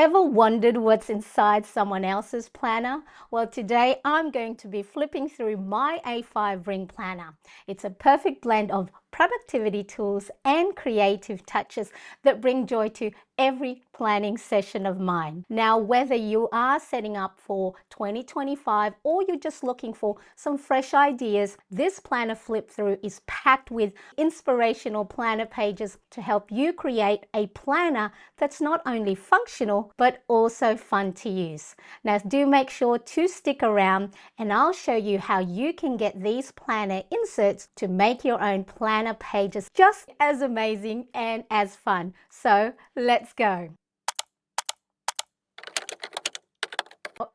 Ever wondered what's inside someone else's planner? Well, today I'm going to be flipping through my A5 ring planner. It's a perfect blend of productivity tools and creative touches that bring joy to every planning session of mine. Now, whether you are setting up for 2025 or you're just looking for some fresh ideas, this planner flip through is packed with inspirational planner pages to help you create a planner that's not only functional but also fun to use. Now, do make sure to stick around and I'll show you how you can get these planner inserts to make your own planner pages just as amazing and as fun. So let's go.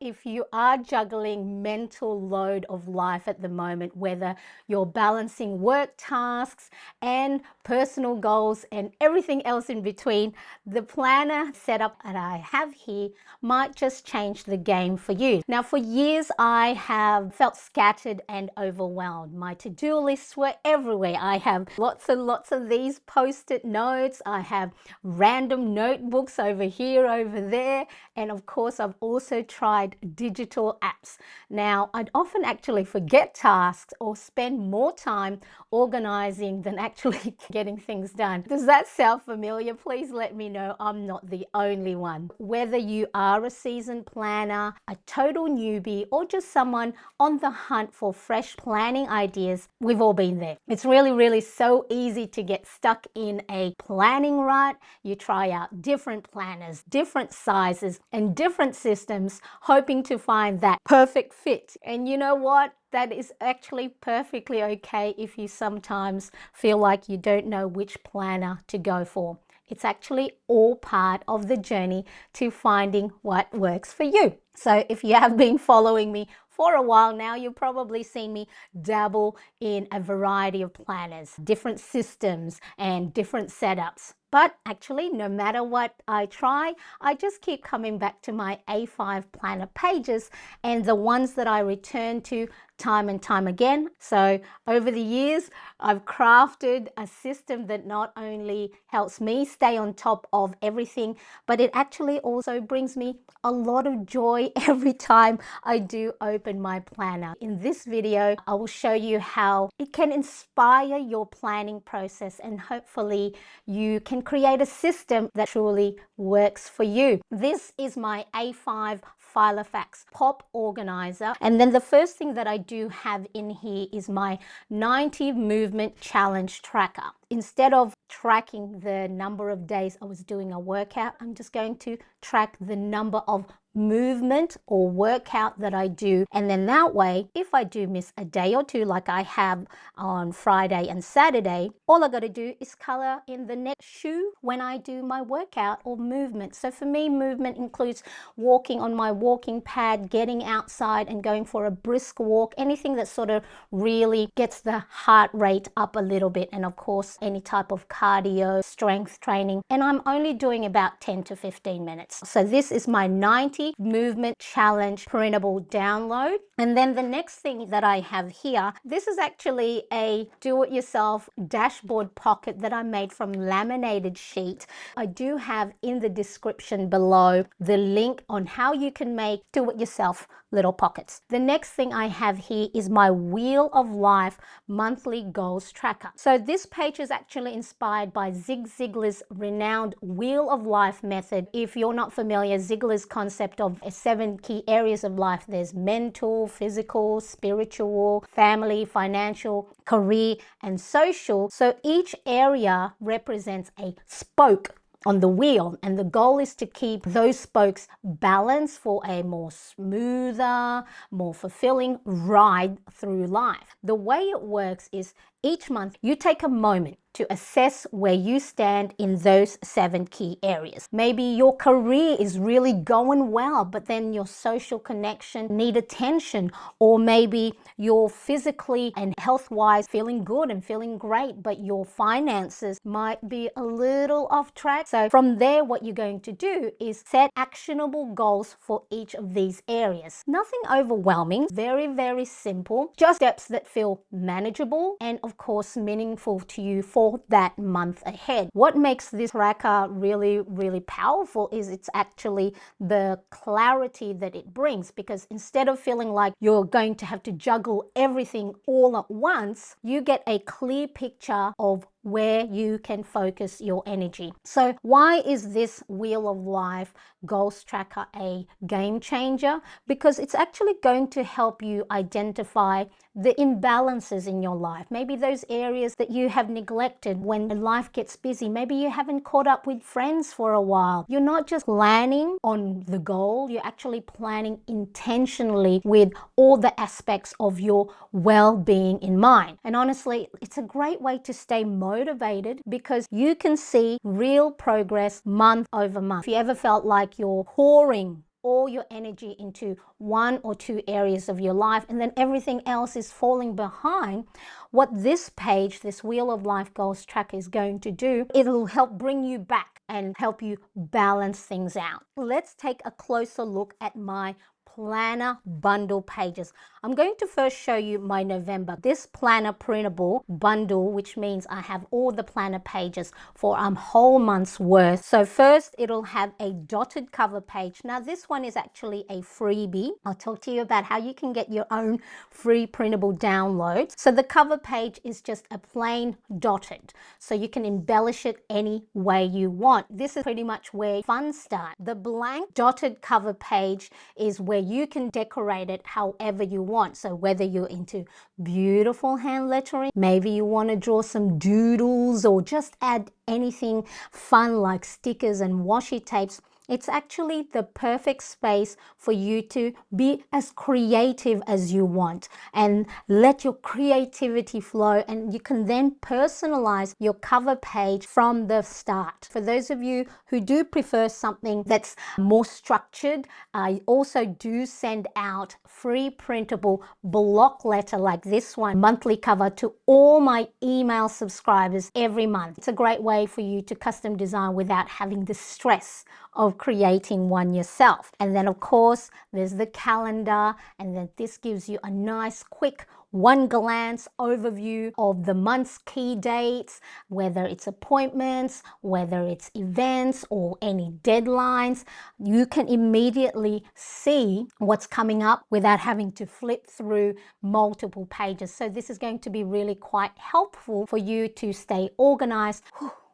If you are juggling mental load of life at the moment, whether you're balancing work tasks and personal goals and everything else in between, the planner setup that I have here might just change the game for you. Now, for years, I have felt scattered and overwhelmed. My to-do lists were everywhere. I have lots and lots of these post-it notes. I have random notebooks over here, over there. And of course, I've also tried digital apps. Now, I'd often actually forget tasks or spend more time organizing than actually getting things done. Does that sound familiar? Please let me know I'm not the only one. Whether you are a seasoned planner, a total newbie, or just someone on the hunt for fresh planning ideas, we've all been there. It's really so easy to get stuck in a planning rut. You try out different planners, different sizes, and different systems, hoping to find that perfect fit. And you know what? That is actually perfectly okay if you sometimes feel like you don't know which planner to go for. It's actually all part of the journey to finding what works for you. So if you have been following me for a while now, you've probably seen me dabble in a variety of planners, different systems and different setups. But actually, no matter what I try, I just keep coming back to my A5 planner pages and the ones that I return to time and time again. So over the years, I've crafted a system that not only helps me stay on top of everything, but it actually also brings me a lot of joy every time I do open my planner. In this video, I will show you how it can inspire your planning process and hopefully you can create a system that truly works for you. This is my A5 Filofax Pop Organiser, and then the first thing that I do have in here is my 90 movement challenge tracker. Instead of tracking the number of days I was doing a workout, I'm just going to track the number of movement or workout that I do, and then that way if I do miss a day or two like I have on Friday and Saturday, all I got to do is color in the next shoe when I do my workout or movement. So for me, movement includes walking on my walking pad, getting outside and going for a brisk walk, anything that sort of really gets the heart rate up a little bit, and of course any type of cardio, strength training, and I'm only doing about 10 to 15 minutes. So this is my 90 movement challenge printable download. And then the next thing that I have here, this is actually a do-it-yourself dashboard pocket that I made from laminated sheet. I do have in the description below the link on how you can make do-it-yourself little pockets. The next thing I have here is my Wheel of Life monthly goals tracker. So this page is actually inspired by Zig Ziglar's renowned Wheel of Life method. If you're not familiar, Ziglar's concept of 7 key areas of life. There's mental, physical, spiritual, family, financial, career, and social. So each area represents a spoke on the wheel, and the goal is to keep those spokes balanced for a more smoother, more fulfilling ride through life. The way it works is each month you take a moment to assess where you stand in those 7 key areas. Maybe your career is really going well, but then your social connection need attention, or maybe you're physically and health-wise feeling good and feeling great, but your finances might be a little off track. So from there, what you're going to do is set actionable goals for each of these areas. Nothing overwhelming, very simple, just steps that feel manageable, and of course, meaningful to you for that month ahead. What makes this tracker really, really powerful is it's actually the clarity that it brings, because instead of feeling like you're going to have to juggle everything all at once, you get a clear picture of where you can focus your energy. So why is this Wheel of Life Goals Tracker a game changer? Because it's actually going to help you identify the imbalances in your life. Maybe those areas that you have neglected when life gets busy. Maybe you haven't caught up with friends for a while. You're not just planning on the goal, you're actually planning intentionally with all the aspects of your well-being in mind. And honestly, it's a great way to stay motivated because you can see real progress month over month. If you ever felt like you're pouring all your energy into one or two areas of your life and then everything else is falling behind, what this page, this Wheel of Life Goals Tracker, is going to do, it'll help bring you back and help you balance things out. Let's take a closer look at my planner bundle pages. I'm going to first show you my November. This planner printable bundle, which means I have all the planner pages for a whole month's worth. So first it'll have a dotted cover page. Now this one is actually a freebie. I'll talk to you about how you can get your own free printable download. So the cover page is just a plain dotted, so you can embellish it any way you want. This is pretty much where fun starts. The blank dotted cover page is where you can decorate it however you want. So whether you're into beautiful hand lettering, maybe you want to draw some doodles or just add anything fun like stickers and washi tapes, it's actually the perfect space for you to be as creative as you want and let your creativity flow, and you can then personalize your cover page from the start. For those of you who do prefer something that's more structured, I also do send out free printable block letter like this one, monthly cover, to all my email subscribers every month. It's a great way for you to custom design without having the stress of creating one yourself. And then of course there's the calendar, and then this gives you a nice quick one glance overview of the month's key dates, whether it's appointments, whether it's events or any deadlines. You can immediately see what's coming up without having to flip through multiple pages. So this is going to be really quite helpful for you to stay organized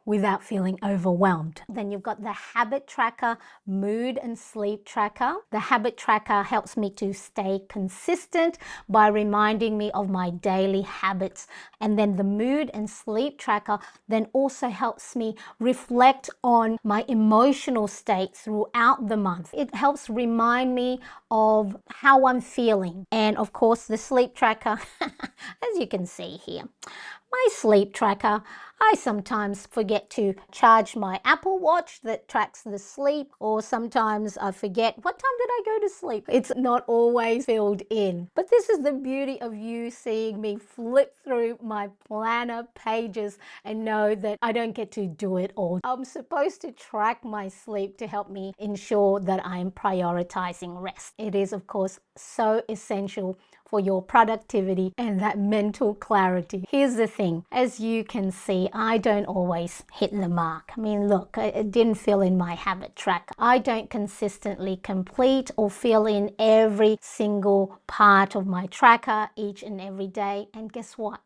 without feeling overwhelmed. Then you've got the habit tracker, mood and sleep tracker. The habit tracker helps me to stay consistent by reminding me of my daily habits. And then the mood and sleep tracker then also helps me reflect on my emotional state throughout the month. It helps remind me of how I'm feeling. And of course the sleep tracker, as you can see here, my sleep tracker, I sometimes forget to charge my Apple Watch that tracks the sleep, or sometimes I forget what time did I go to sleep. It's not always filled in. But this is the beauty of you seeing me flip through my planner pages and know that I don't get to do it all. I'm supposed to track my sleep to help me ensure that I'm prioritizing rest. It is, of course, so essential for your productivity and that mental clarity. Here's the thing, as you can see, I don't always hit the mark. I mean, look, it didn't fill in my habit tracker. I don't consistently complete or fill in every single part of my tracker each and every day. And guess what?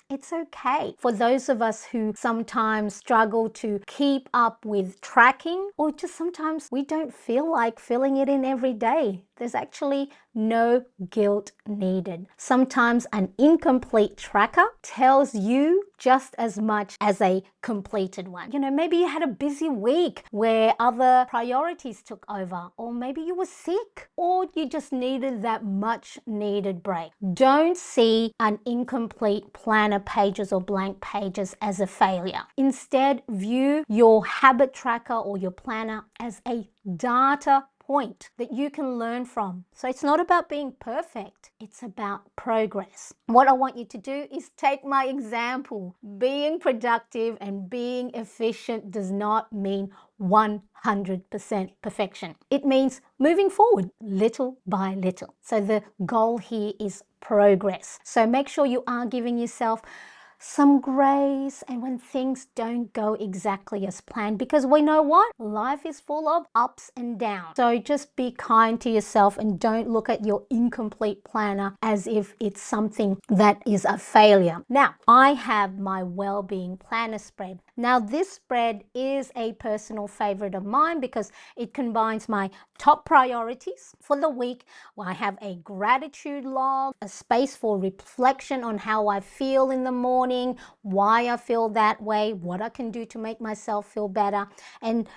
It's okay. For those of us who sometimes struggle to keep up with tracking, or just sometimes we don't feel like filling it in every day, there's actually no guilt needed. Sometimes an incomplete tracker tells you just as much as a completed one. You know, maybe you had a busy week where other priorities took over, or maybe you were sick, or you just needed that much needed break. Don't see an incomplete planner pages or blank pages as a failure. Instead, view your habit tracker or your planner as a data point that you can learn from. So it's not about being perfect, it's about progress. What I want you to do is take my example. Being productive and being efficient does not mean 100% perfection. It means moving forward little by little. So the goal here is progress. So make sure you are giving yourself some grace, and when things don't go exactly as planned, because we know what? Life is full of ups and downs. So just be kind to yourself and don't look at your incomplete planner as if it's something that is a failure. Now, I have my well-being planner spread. Now, this spread is a personal favorite of mine because it combines my top priorities for the week. I have a gratitude log, a space for reflection on how I feel in the morning, why I feel that way, what I can do to make myself feel better, and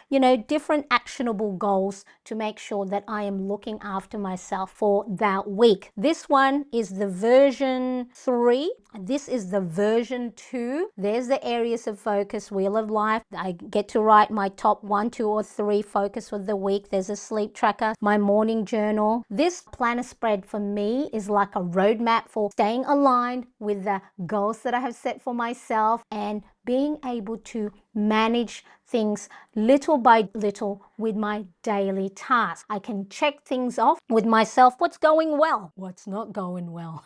different actionable goals to make sure that I am looking after myself for that week. This one is the version 3. This is the version 2. There's the areas of focus, wheel of life. I get to write my top 1, 2, or 3 focus for the week. There's a sleep tracker, my morning journal. This planner spread for me is like a roadmap for staying aligned with the goals that I have set for myself and being able to manage things little by little with my daily tasks. I can check things off with myself. What's going well? What's not going well?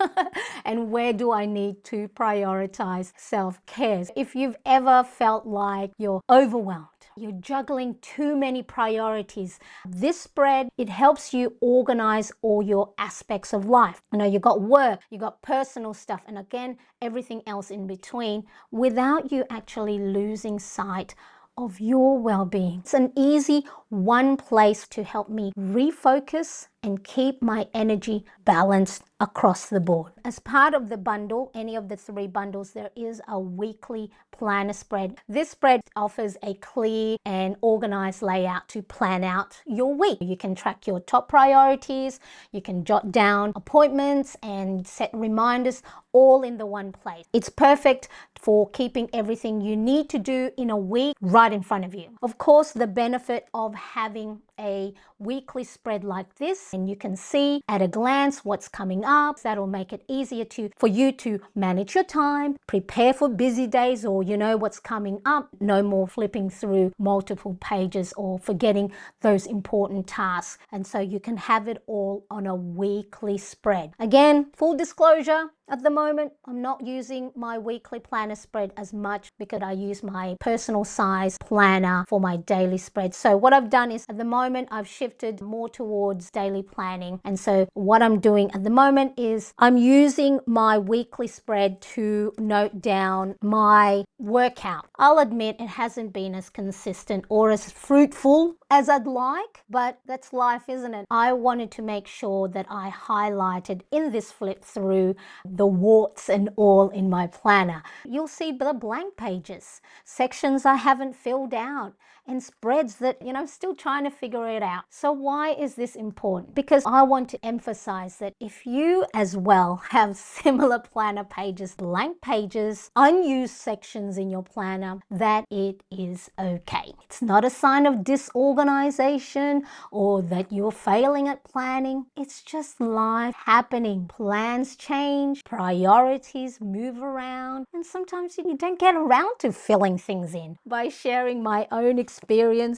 And where do I need to prioritize self-care? If you've ever felt like you're overwhelmed, you're juggling too many priorities, this spread, it helps you organize all your aspects of life. You got work, you got personal stuff, and again, everything else in between, without you actually losing sight of your well-being. It's an easy one place to help me refocus and keep my energy balanced across the board. As part of the bundle, any of the 3 bundles, there is a weekly planner spread. This spread offers a clear and organized layout to plan out your week. You can track your top priorities, you can jot down appointments and set reminders all in the one place. It's perfect for keeping everything you need to do in a week right in front of you. Of course, the benefit of having a weekly spread like this, and you can see at a glance what's coming up. That'll make it easier for you to manage your time, prepare for busy days, or what's coming up. No more flipping through multiple pages or forgetting those important tasks. And so you can have it all on a weekly spread. Again, full disclosure, at the moment, I'm not using my weekly planner spread as much because I use my personal size planner for my daily spread. So what I've done is at the moment, I've shifted more towards daily planning. And so what I'm doing at the moment is I'm using my weekly spread to note down my workout. I'll admit it hasn't been as consistent or as fruitful as I'd like, but that's life, isn't it? I wanted to make sure that I highlighted in this flip through the warts and all in my planner. You'll see the blank pages, sections I haven't filled out, and spreads that, still trying to figure it out. So why is this important? Because I want to emphasize that if you as well have similar planner pages, blank pages, unused sections in your planner, that it is okay. It's not a sign of disorganization or that you're failing at planning. It's just life happening. Plans change, priorities move around, and sometimes you don't get around to filling things in. By sharing my own experience,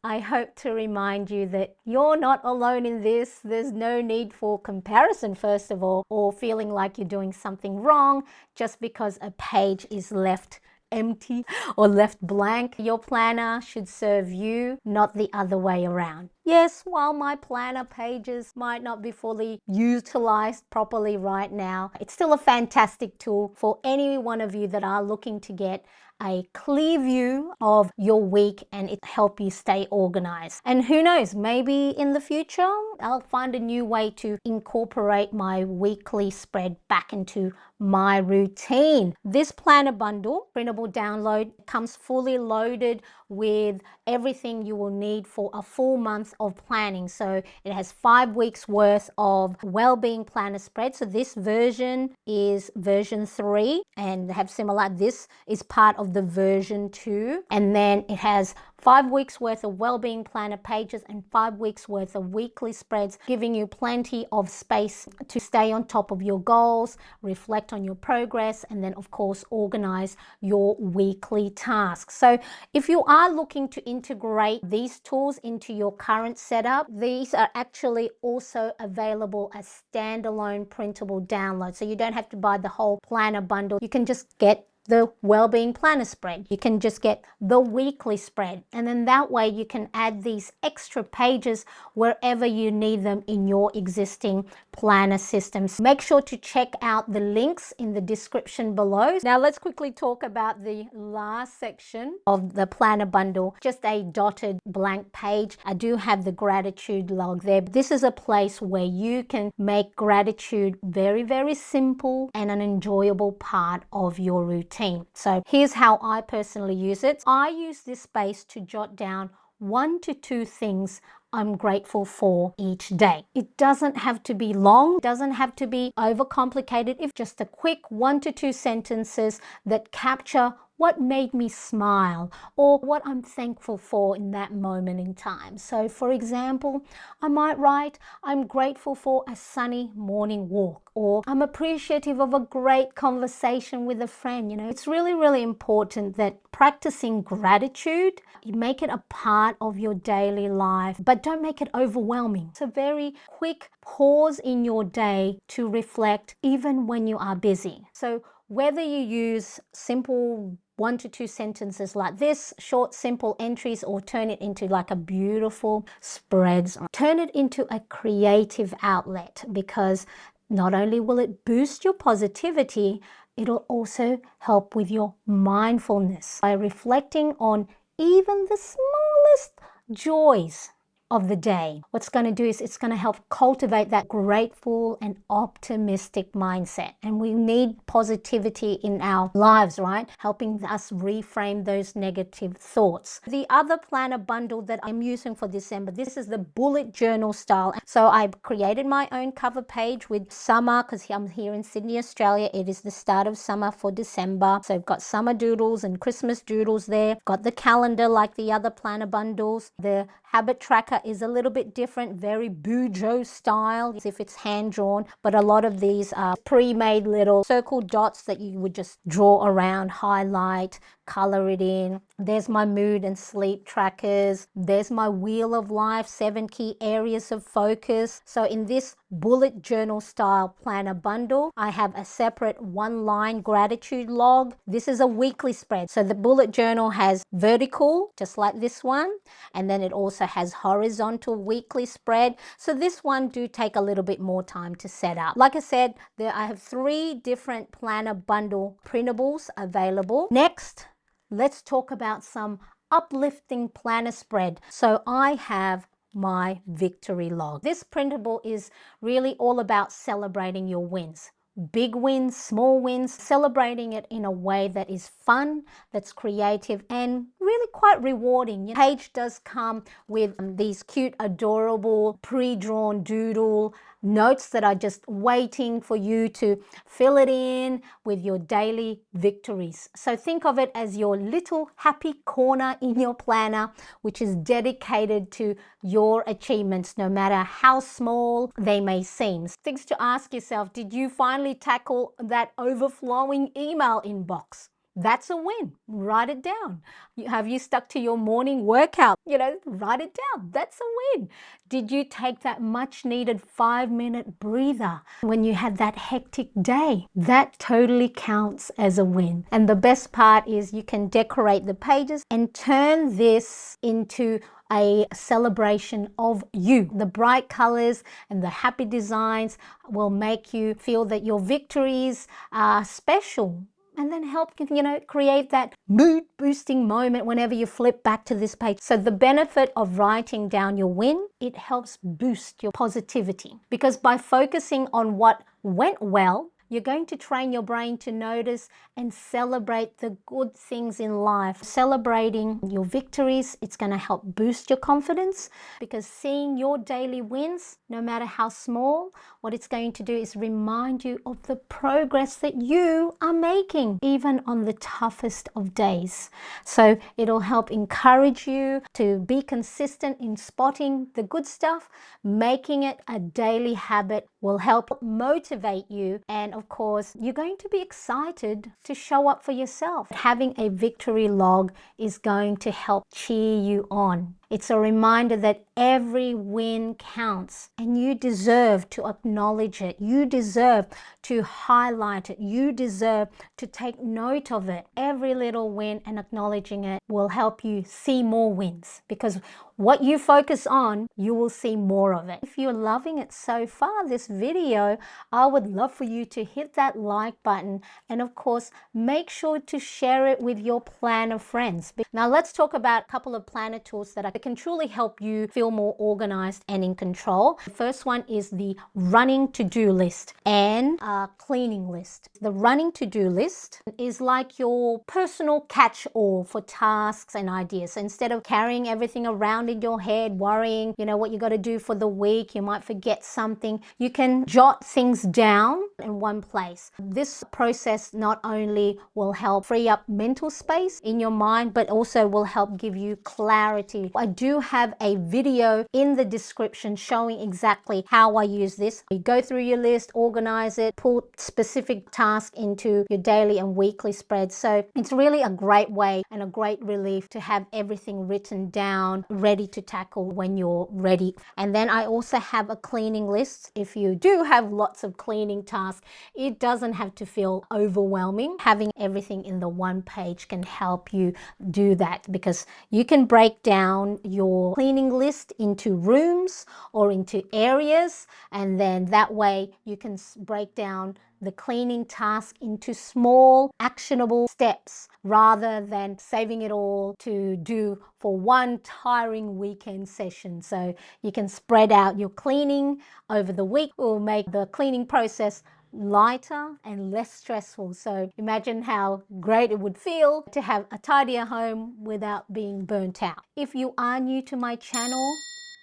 I hope to remind you that you're not alone in this. There's no need for comparison, first of all, or feeling like you're doing something wrong just because a page is left empty or left blank. Your planner should serve you, not the other way around. Yes, while my planner pages might not be fully utilized properly right now, it's still a fantastic tool for any one of you that are looking to get a clear view of your week and it help you stay organized. And who knows, maybe in the future, I'll find a new way to incorporate my weekly spread back into my routine. This planner bundle, printable download, comes fully loaded with everything you will need for a full month of planning. So it has 5 weeks worth of well-being planner spread. So this version is version 3 and they have similar. This is part of the version 2. And then it has 5 weeks worth of well-being planner pages and 5 weeks worth of weekly spreads, giving you plenty of space to stay on top of your goals, reflect on your progress, and then of course organize your weekly tasks. So if you are looking to integrate these tools into your current setup, these are actually also available as standalone printable downloads. So you don't have to buy the whole planner bundle. You can just get the Wellbeing Planner spread. You can just get the weekly spread, and then that way you can add these extra pages wherever you need them in your existing planner systems. Make sure to check out the links in the description below. Now let's quickly talk about the last section of the planner bundle, just a dotted blank page. I do have the gratitude log there. This is a place where you can make gratitude very, very simple and an enjoyable part of your routine. So here's how I personally use it. I use this space to jot down 1 to 2 things I'm grateful for each day. It doesn't have to be long, it doesn't have to be overcomplicated. If just a quick 1 to 2 sentences that capture what made me smile or what I'm thankful for in that moment in time. So for example, I might write, I'm grateful for a sunny morning walk, or I'm appreciative of a great conversation with a friend. You know, it's really, really important that practicing gratitude, you make it a part of your daily life, but don't make it overwhelming. It's a very quick pause in your day to reflect even when you are busy. So whether you use simple 1 to 2 sentences like this, short, simple entries, or turn it into like a beautiful spreads, turn it into a creative outlet, because not only will it boost your positivity, it'll also help with your mindfulness by reflecting on even the smallest joys of the day. What's going to do is it's going to help cultivate that grateful and optimistic mindset. And we need positivity in our lives, right? Helping us reframe those negative thoughts. The other planner bundle that I'm using for December, this is the bullet journal style. So I've created my own cover page with summer, because I'm here in Sydney, Australia. It is the start of summer for December. So I've got summer doodles and Christmas doodles there. Got the calendar like the other planner bundles. The habit tracker is a little bit different, very Bujo style, as if it's hand drawn, but a lot of these are pre-made little circle dots that you would just draw around, highlight, color it in. There's my mood and sleep trackers. There's my wheel of life, 7 key areas of focus. So in this bullet journal style planner bundle, I have a separate 1-line gratitude log. This is a weekly spread. So the bullet journal has vertical, just like this one, and then it also has horizontal weekly spread. So this one do take a little bit more time to set up. Like I said, I have 3 different planner bundle printables available. Next, let's talk about some uplifting planner spread. So I have my victory log. This printable is really all about celebrating your wins. Big wins, small wins, celebrating it in a way that is fun, that's creative, and really quite rewarding. The page does come with these cute, adorable, pre-drawn doodle notes that are just waiting for you to fill it in with your daily victories. So think of it as your little happy corner in your planner, which is dedicated to your achievements, no matter how small they may seem. Things to ask yourself: did you finally tackle that overflowing email inbox? That's a win. Write it down. Have you stuck to your morning workout? You know, write it down. That's a win. Did you take that much needed 5-minute breather when you had that hectic day? That totally counts as a win. And the best part is you can decorate the pages and turn this into a celebration of you. The bright colors and the happy designs will make you feel that your victories are special, and then help, you know, create that mood boosting moment whenever you flip back to this page. So the benefit of writing down your win, it helps boost your positivity, because by focusing on what went well, you're going to train your brain to notice and celebrate the good things in life. Celebrating your victories, it's going to help boost your confidence, because seeing your daily wins, no matter how small, what it's going to do is remind you of the progress that you are making, even on the toughest of days. So it'll help encourage you to be consistent in spotting the good stuff. Making it a daily habit will help motivate you, and of course, you're going to be excited to show up for yourself. Having a victory log is going to help cheer you on. It's a reminder that every win counts and you deserve to acknowledge it. You deserve to highlight it. You deserve to take note of it. Every little win and acknowledging it will help you see more wins, because what you focus on, you will see more of it. If you're loving it so far, this video, I would love for you to hit that like button, and of course, make sure to share it with your planner friends. Now let's talk about a couple of planner tools that can truly help you feel more organized and in control. The first one is the running to-do list and a cleaning list. The running to-do list is like your personal catch-all for tasks and ideas. So instead of carrying everything around in your head, worrying, what you got to do for the week, you might forget something, you can jot things down in one place. This process not only will help free up mental space in your mind, but also will help give you clarity. I do have a video in the description showing exactly how I use this. You go through your list, organize it, put specific tasks into your daily and weekly spreads. So it's really a great way and a great relief to have everything written down, ready to tackle when you're ready. And then I also have a cleaning list. If you do have lots of cleaning tasks, it doesn't have to feel overwhelming. Having everything in the one page can help you do that, because you can break down your cleaning list into rooms or into areas, and then that way you can break down the cleaning task into small actionable steps rather than saving it all to do for one tiring weekend session. So you can spread out your cleaning over the week. It will make the cleaning process lighter and less stressful. So imagine how great it would feel to have a tidier home without being burnt out. If you are new to my channel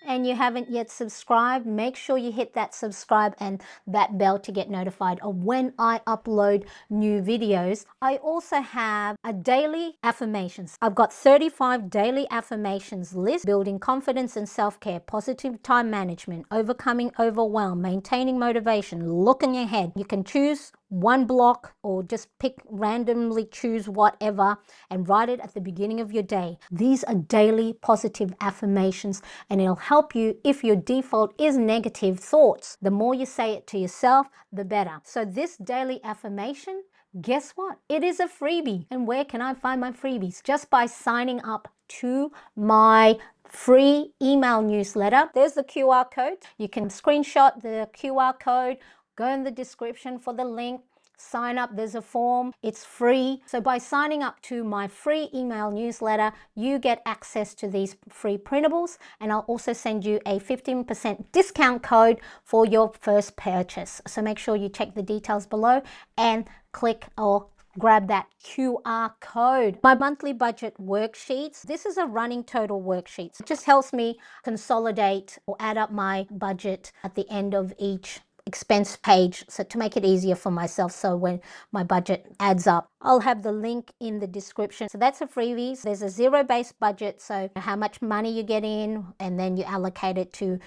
and you haven't yet subscribed, make sure you hit that subscribe and that bell to get notified of when I upload new videos. I also have a daily affirmations. I've got 35 daily affirmations list: building confidence and self-care, positive time management, overcoming overwhelm, maintaining motivation, looking ahead. You can choose one block or just randomly choose whatever and write it at the beginning of your day. These are daily positive affirmations, and it'll help you if your default is negative thoughts. The more you say it to yourself, the better. So this daily affirmation, guess what? It is a freebie. And where can I find my freebies? Just by signing up to my free email newsletter. There's the QR code. You can screenshot the QR code, go in the description for the link, sign up. There's a form. It's free. So by signing up to my free email newsletter, you get access to these free printables, and I'll also send you a 15% discount code for your first purchase. So make sure you check the details below and click or grab that QR code. My monthly budget worksheets. This is a running total worksheet. It just helps me consolidate or add up my budget at the end of each expense page, so to make it easier for myself, so when my budget adds up. I'll have the link in the description. So that's a freebie. There's a zero-based budget, so how much money you get in, and then you allocate it to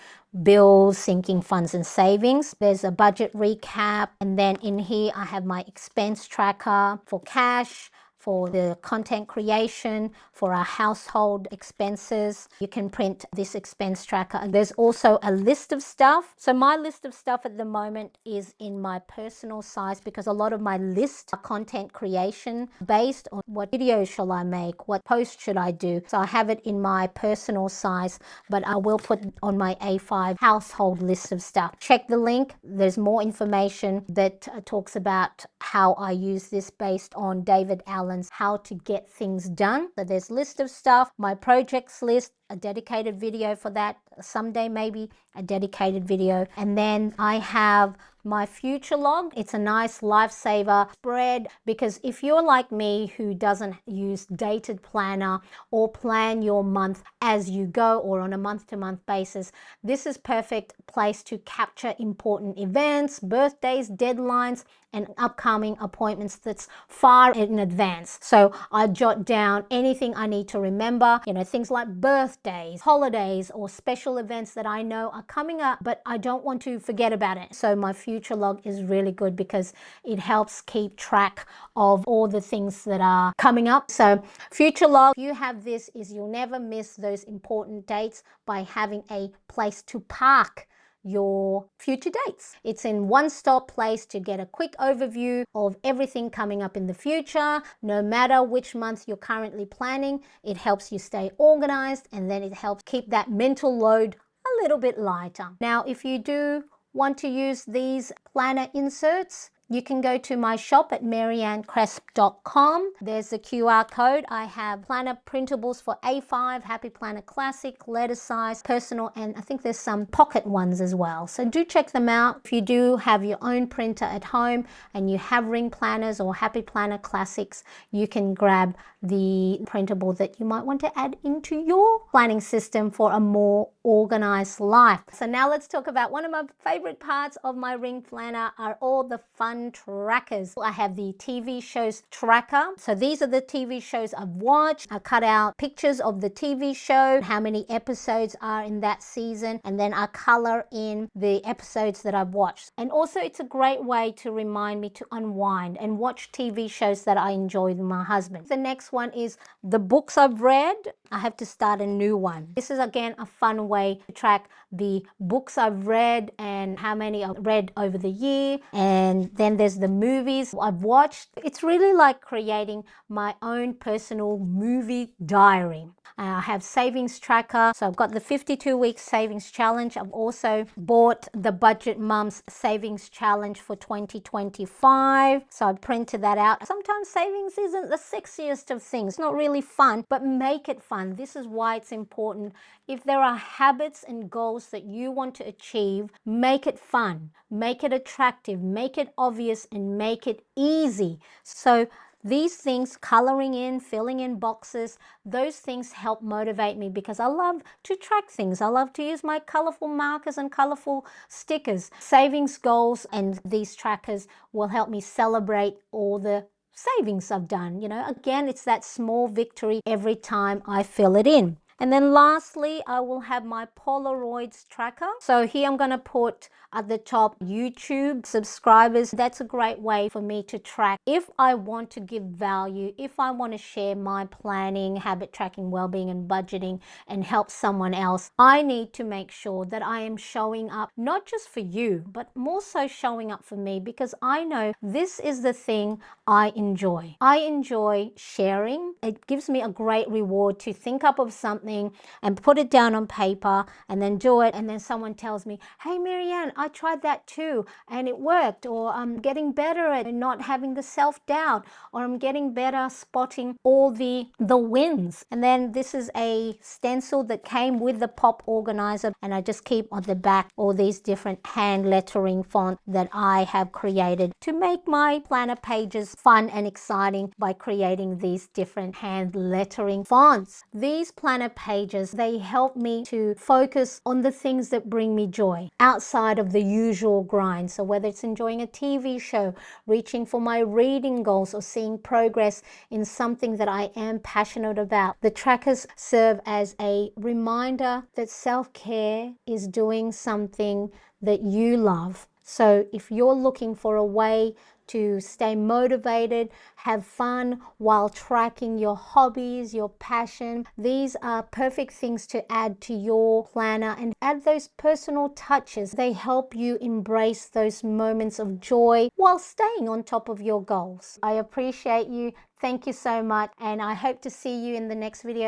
bills, sinking funds, and savings. There's a budget recap, and then in here I have my expense tracker for cash, for the content creation, for our household expenses. You can print this expense tracker. There's also a list of stuff. So my list of stuff at the moment is in my personal size, because a lot of my list are content creation based on what videos shall I make, what post should I do. So I have it in my personal size, but I will put on my A5 household list of stuff. Check the link. There's more information that talks about how I use this based on David Allen's How to Get Things Done. So there's list of stuff, my projects list, a dedicated video for that, someday maybe a dedicated video. And then I have my future log. It's a nice lifesaver spread, because if you're like me who doesn't use dated planner or plan your month as you go or on a month-to-month basis, this is perfect place to capture important events, birthdays, deadlines, and upcoming appointments that's far in advance. So I jot down anything I need to remember, things like birthdays, holidays, or special special events that I know are coming up, but I don't want to forget about it. So my future log is really good because it helps keep track of all the things that are coming up. So future log, if you have this, is you'll never miss those important dates by having a place to park your future dates. It's in one-stop place to get a quick overview of everything coming up in the future. No matter which month you're currently planning, it helps you stay organized, and then it helps keep that mental load a little bit lighter. Now, if you do want to use these planner inserts, you can go to my shop at mariannecresp.com. There's the QR code. I have planner printables for A5, Happy Planner Classic, letter size, personal, and I think there's some pocket ones as well. So do check them out. If you do have your own printer at home and you have ring planners or Happy Planner Classics, you can grab the printable that you might want to add into your planning system for a more organized life. So now let's talk about one of my favorite parts of my ring planner are all the fun trackers. I have the TV shows tracker. So these are the TV shows I've watched. I cut out pictures of the TV show, how many episodes are in that season, and then I color in the episodes that I've watched. And also it's a great way to remind me to unwind and watch TV shows that I enjoy with my husband. The next one is the books I've read. I have to start a new one. This is again a fun way to track the books I've read and how many I've read over the year. And then there's the movies I've watched. It's really like creating my own personal movie diary. I have savings tracker. So I've got the 52-week savings challenge. I've also bought the Budget Mums savings challenge for 2025. So I printed that out. Sometimes savings isn't the sexiest of things. It's not really fun, but make it fun. This is why it's important. If there are habits and goals that you want to achieve, make it fun, make it attractive, make it obvious, and make it easy. So these things, coloring in, filling in boxes, those things help motivate me because I love to track things. I love to use my colorful markers and colorful stickers. Savings goals and these trackers will help me celebrate all the savings I've done. You know, again, it's that small victory every time I fill it in. And then lastly, I will have my Polaroids tracker. So here I'm going to put at the top YouTube subscribers. That's a great way for me to track if I want to give value, if I want to share my planning, habit tracking, well-being and budgeting and help someone else. I need to make sure that I am showing up not just for you, but more so showing up for me because I know this is the thing I enjoy. I enjoy sharing. It gives me a great reward to think up of something and put it down on paper and then do it, and then someone tells me, hey Marianne, I tried that too and it worked, or I'm getting better at not having the self-doubt, or I'm getting better spotting all the wins. And then this is a stencil that came with the Pop Organiser, and I just keep on the back all these different hand lettering fonts that I have created to make my planner pages fun and exciting by creating these different hand lettering fonts. These planner pages, they help me to focus on the things that bring me joy outside of the usual grind. So whether it's enjoying a TV show, reaching for my reading goals, or seeing progress in something that I am passionate about, the trackers serve as a reminder that self-care is doing something that you love. So if you're looking for a way to stay motivated, have fun while tracking your hobbies, your passion, these are perfect things to add to your planner and add those personal touches. They help you embrace those moments of joy while staying on top of your goals. I appreciate you. Thank you so much, and I hope to see you in the next video.